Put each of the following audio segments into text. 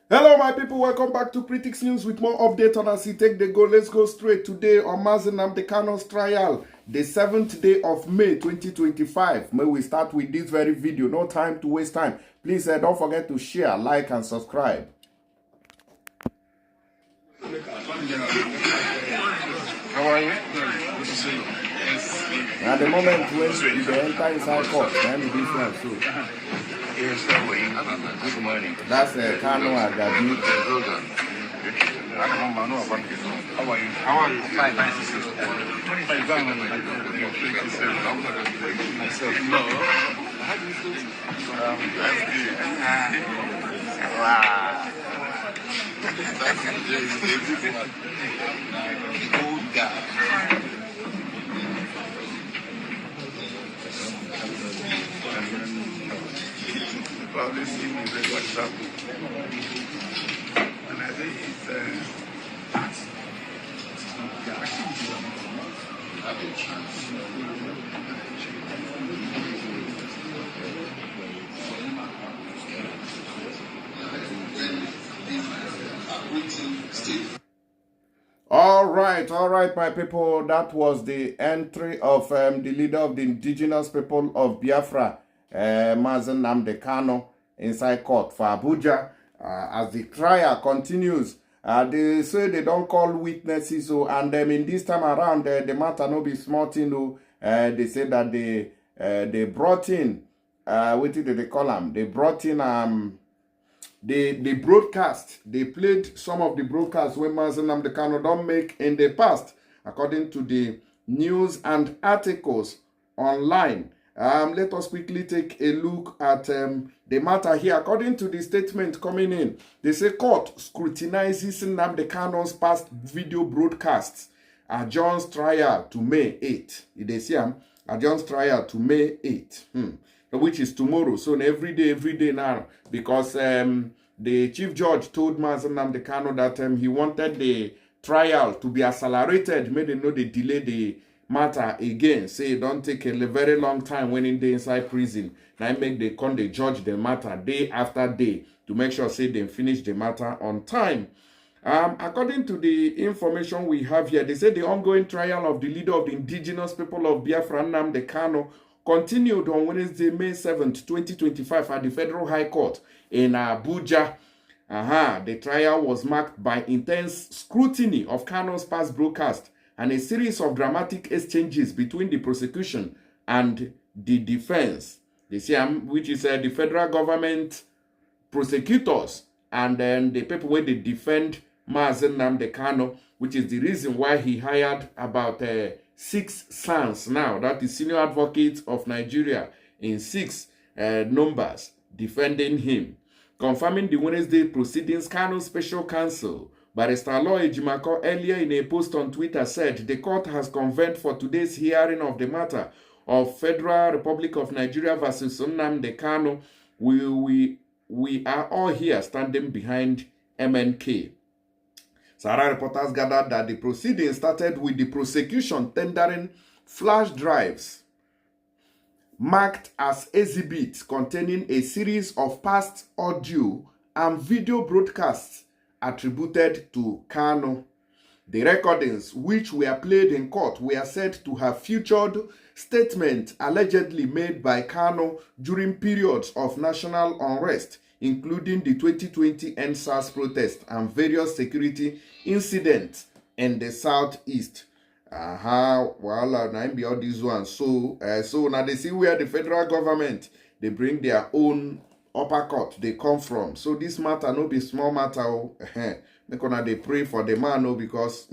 Hello, my people. Welcome back to Critics News with more update on as he take the go. Let's go straight today on Mazi Nnamdi Kanu's trial, the 7th day of May 2025. May we start with this very video. No time to waste time. Please don't forget to share, like, and subscribe. How are you? Good to see you. At the moment when you enter inside court, then it is different too. Yes, that way. Good morning. That's Kanu Agabi. Well done. How are you? How are you? Fine, nice to see you. Myself. No. Wow. Good guy. Probably see me very much happy. And I think All right, my people. That was the entry of the leader of the indigenous people of Biafra, Mazi Nnamdi Kanu, inside court for Abuja. As the trial continues, they say they don't call witnesses, and in this time around, the matter no be small thing. They say that they brought in, what did they call them? They brought in the broadcast. They played some of the broadcasts when Mazi Nnamdi Kanu don't make in the past, according to the news and articles online. Let us quickly take a look at the matter here. According to the statement coming in, they say court scrutinizes Nnamdi Kanu's past video broadcasts, adjourns trial to May 8. They say adjourns trial to May 8, which is tomorrow. So every day now, because the chief judge told Mazi Nnamdi Kanu that he wanted the trial to be accelerated, made them know they delay the matter again. Say it don't take a very long time when in the inside prison. Now make they judge the matter day after day to make sure say they finish the matter on time. According to the information we have here, they say the ongoing trial of the leader of the indigenous people of Biafra, Nnamdi Kanu, continued on Wednesday, May 7th, 2025 at the Federal High Court in Abuja. The trial was marked by intense scrutiny of Kanu's past broadcast and a series of dramatic exchanges between the prosecution and the defense. They say, which is the federal government prosecutors and then the people where they defend Mazi Nnamdi Kanu, which is the reason why he hired about 6 sons now. That is senior advocates of Nigeria in 6 numbers defending him. Confirming the Wednesday proceedings, Kanu's special counsel, Barrister Law Ejimako, earlier in a post on Twitter said the court has convened for today's hearing of the matter of Federal Republic of Nigeria versus Nnamdi Kanu. We are all here standing behind MNK. Sahara reporters gathered that the proceedings started with the prosecution tendering flash drives marked as exhibits containing a series of past audio and video broadcasts attributed to Kanu. The recordings, which were played in court, were said to have featured statements allegedly made by Kanu during periods of national unrest, including the 2020 NSAS protest and various security incidents in the southeast. Well, now be all these ones. So now they see where the federal government they bring their own upper court they come from. So this matter no be small matter. Make una they pray for the man, no, because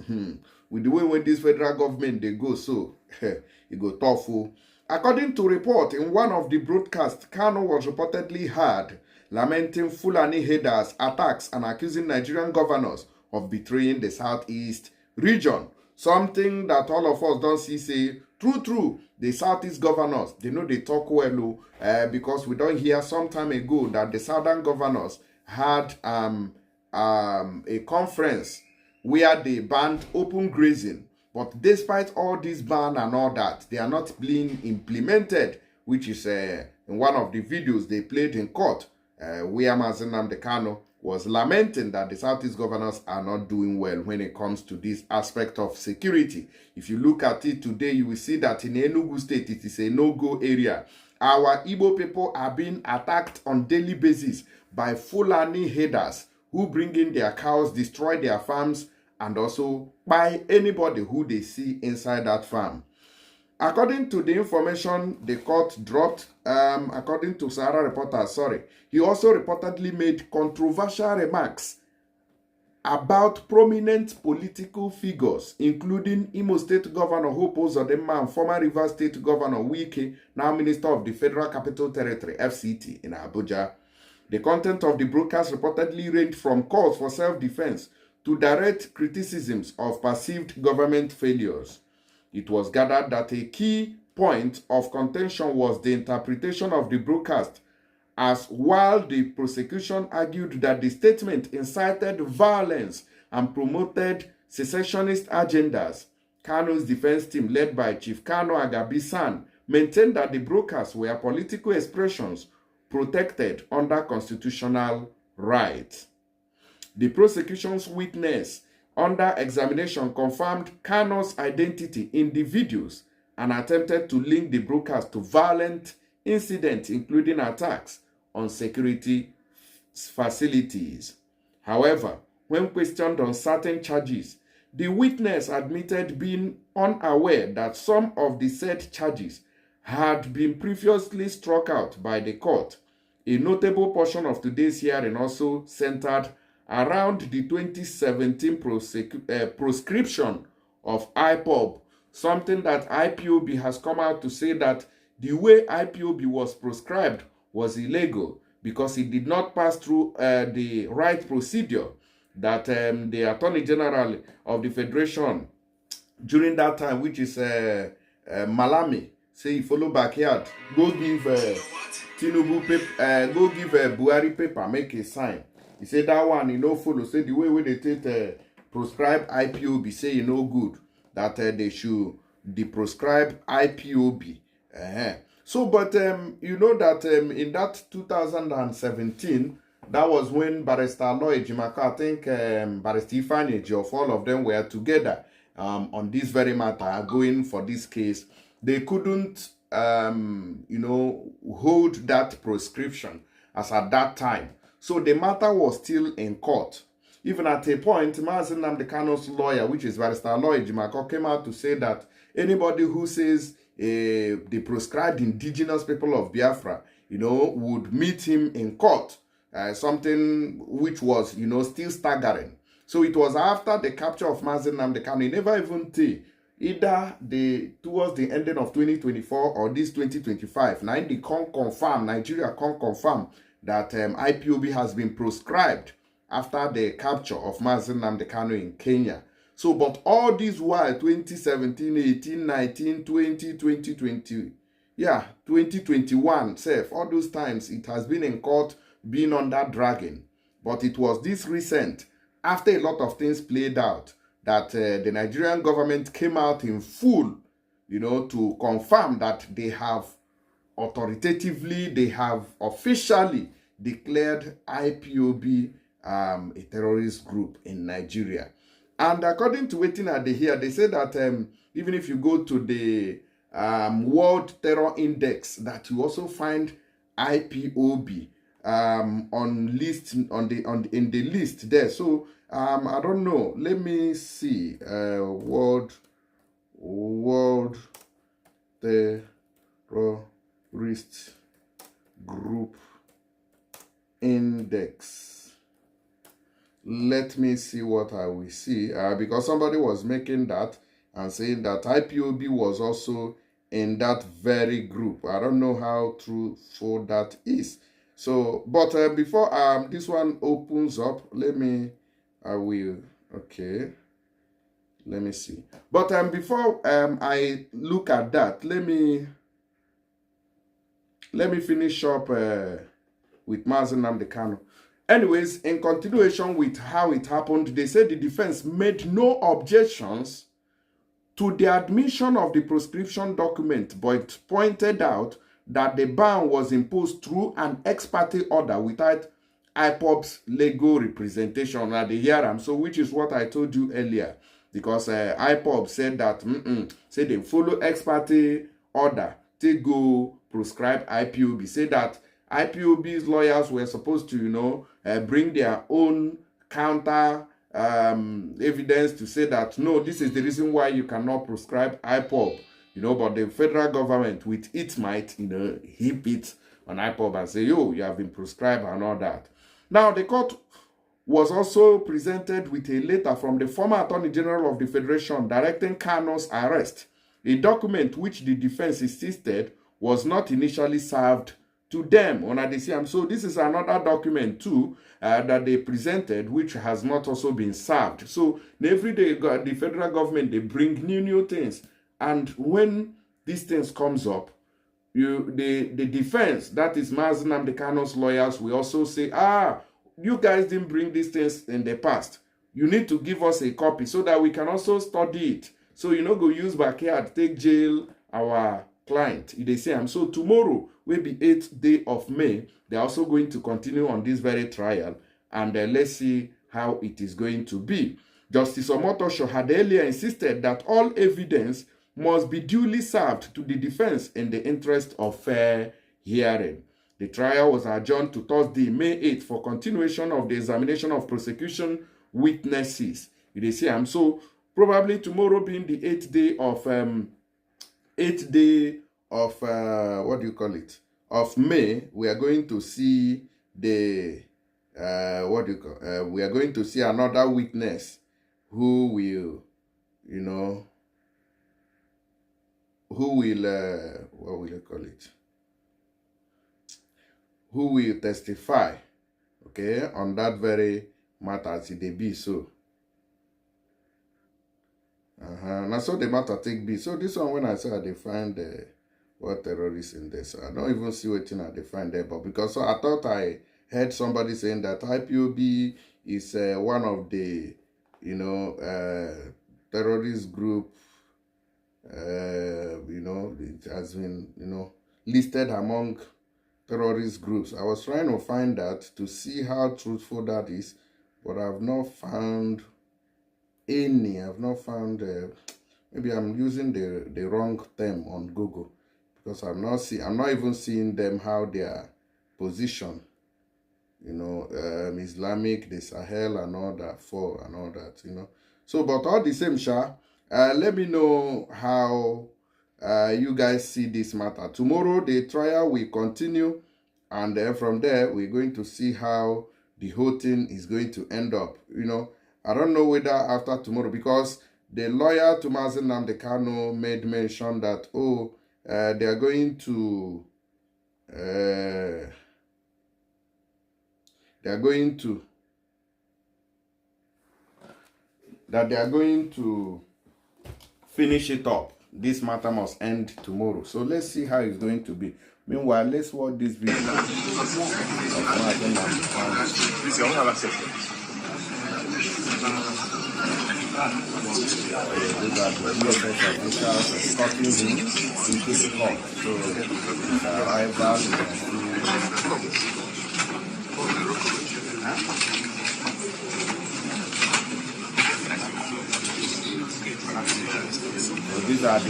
with the way when this federal government they go, so it go tough. According to report in one of the broadcasts, Kanu was reportedly heard lamenting Fulani headers' attacks and accusing Nigerian governors of betraying the southeast region. Something that all of us don't see say, true, the southeast governors, they know they talk well, because we don't hear some time ago that the southern governors had a conference where they banned open grazing. But despite all this ban and all that, they are not being implemented, which is in one of the videos they played in court, where Mazi Nnamdi Kanu was lamenting that the Southeast governors are not doing well when it comes to this aspect of security. If you look at it today, you will see that in Enugu State, it is a no-go area. Our Igbo people are being attacked on daily basis by Fulani herders who bring in their cows, destroy their farms, and also by anybody who they see inside that farm. According to the information the court dropped, according to Sahara Reporter, he also reportedly made controversial remarks about prominent political figures, including Imo State Governor Hope Uzodinma and former Rivers State Governor Wike, now Minister of the Federal Capital Territory, FCT, in Abuja. The content of the broadcast reportedly ranged from calls for self-defense to direct criticisms of perceived government failures. It was gathered that a key point of contention was the interpretation of the broadcast, as while the prosecution argued that the statement incited violence and promoted secessionist agendas, Kanu's defense team, led by Chief Kanu Agabi-san, maintained that the broadcasts were political expressions protected under constitutional rights. The prosecution's witness under examination confirmed Kanu's identity in the videos and attempted to link the broadcast to violent incidents, including attacks on security facilities. However, when questioned on certain charges, the witness admitted being unaware that some of the said charges had been previously struck out by the court. A notable portion of today's hearing also centered around the 2017 proscription of IPOB, something that IPOB has come out to say that the way IPOB was proscribed was illegal because it did not pass through the right procedure that the Attorney General of the Federation during that time, which is Malami, say he follow backyard, go give Tinubu paper, go give Buhari paper, make a sign. He said that one, you know, follow. Say the way they take proscribe IPOB, say you know good that they should deproscribe IPOB. So, but you know that in that 2017, that was when Barrister Aloy Ejimaka, I think Barrister Ifeanyi Ejiofor, all of them were together on this very matter, going for this case. They couldn't, you know, hold that prescription as at that time. So the matter was still in court. Even at a point, Mazi Nnamdi Kanu's lawyer, which is Barrister Aloy Ejimaka, came out to say that anybody who says the proscribed indigenous people of Biafra, you know, would meet him in court. Something which was, you know, still staggering. So it was after the capture of Mazi Nnamdi Kanu, he never even tell, either towards the ending of 2024 or this 2025, now they can't confirm, Nigeria can't confirm that IPOB has been proscribed after the capture of Mazi Nnamdi Kanu in Kenya. So, but all these while, 2017, 18, 19, 20, 2020, yeah, 2021, all those times, it has been in court, been under dragging. But it was this recent, after a lot of things played out, that the Nigerian government came out in full, you know, to confirm that they have authoritatively, they have officially declared IPOB a terrorist group in Nigeria. And according to waiting at the here, they say that even if you go to the World Terror Index, that you also find IPOB in the list there. So I don't know. Let me see. World Terrorist Group Index. Let me see what I will see. Because somebody was making that and saying that IPOB was also in that very group. I don't know how truthful that is. So, but before this one opens up, let me see. But before I look at that, let me finish up with Mazi Nnamdi Kanu. Anyways, in continuation with how it happened, they said the defense made no objections to the admission of the proscription document, but pointed out that the ban was imposed through an ex parte order without IPOB's legal representation at the hearing. So, which is what I told you earlier, because IPOB said that say they follow ex parte order to go prescribe IPOB. Say that IPOB's lawyers were supposed to, bring their own counter evidence to say that no, this is the reason why you cannot prescribe IPOB. But the federal government, with its might, heap it on IPOB and say, yo, you have been prescribed and all that. Now, the court was also presented with a letter from the former Attorney General of the Federation directing Kanu's arrest, a document which the defense insisted was not initially served to them on ADCM. So this is another document too that they presented, which has not also been served. So every day the federal government, they bring new things. And when these things comes up, the defense, that is Mazi Nnamdi Kanu's lawyers, will also say, you guys didn't bring these things in the past. You need to give us a copy so that we can also study it. So go use backyard, take jail our client. They say, so tomorrow will be 8th day of May. They're also going to continue on this very trial. And let's see how it is going to be. Justice Omotosho had earlier insisted that all evidence must be duly served to the defense in the interest of fair hearing. The trial was adjourned to Thursday, May 8th for continuation of the examination of prosecution witnesses. You see, so probably tomorrow being the 8th day of what do you call it? Of May, we are going to see the we are going to see another witness who will, who will testify, okay, on that very matter as it be so. Now so the matter take be. So this one, when I say I find what terrorists in there, so I don't even see what I find there, but because I thought I heard somebody saying that IPOB is one of the, terrorist group. It has been, listed among terrorist groups. I was trying to find that to see how truthful that is, but I've not found any. I've not found. Maybe I'm using the wrong term on Google, because I'm not even seeing them how their position. Islamic, the Sahel, and all that, So, but all the same, let me know how you guys see this matter. Tomorrow, the trial will continue, and then from there, we're going to see how the whole thing is going to end up. I don't know whether after tomorrow, because the lawyer to Mazi Nnamdi Kanu made mention that, they are going to finish it up. This matter must end tomorrow. So let's see how it's going to be. Meanwhile, let's watch this video. So these are the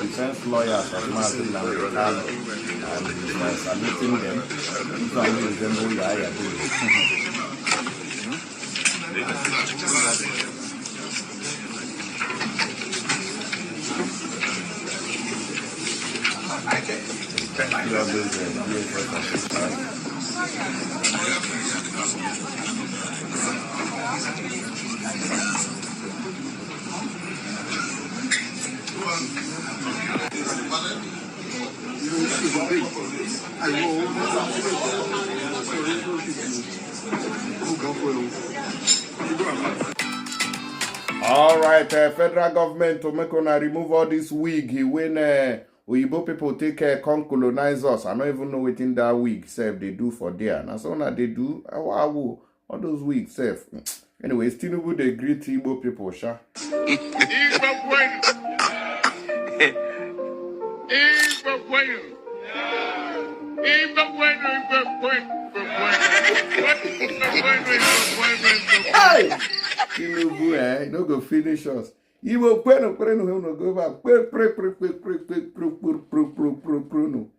defense lawyers of Mazi Nnamdi Kanu, and we are saluting them. This one will resemble Yaya All right, federal government to make una remove all this wig when Oyibo people take come colonize us. I don't even know what in that wig self they do for there. Now so now they do all those wigs self. Anyway, still they greet Igbo people, sha. Igbo bueno. Hey! Tinubu, you no go finish us. You will pray no go back. No.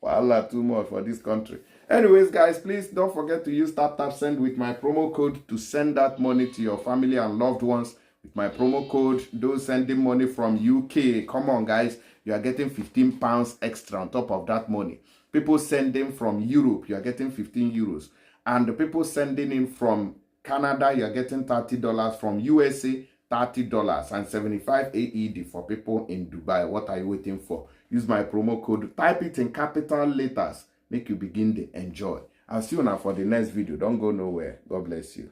Wahala too much for this country. Anyways, guys, please don't forget to use tap send with my promo code to send that money to your family and loved ones. With my promo code, those sending money from UK, come on, guys, you are getting £15 extra on top of that money. People sending from Europe, you are getting 15 euros. And the people sending in from Canada, you are getting $30. From USA, $30 and 75 AED for people in Dubai. What are you waiting for? Use my promo code. Type it in capital letters. Make you begin to enjoy. I'll see you now for the next video. Don't go nowhere. God bless you.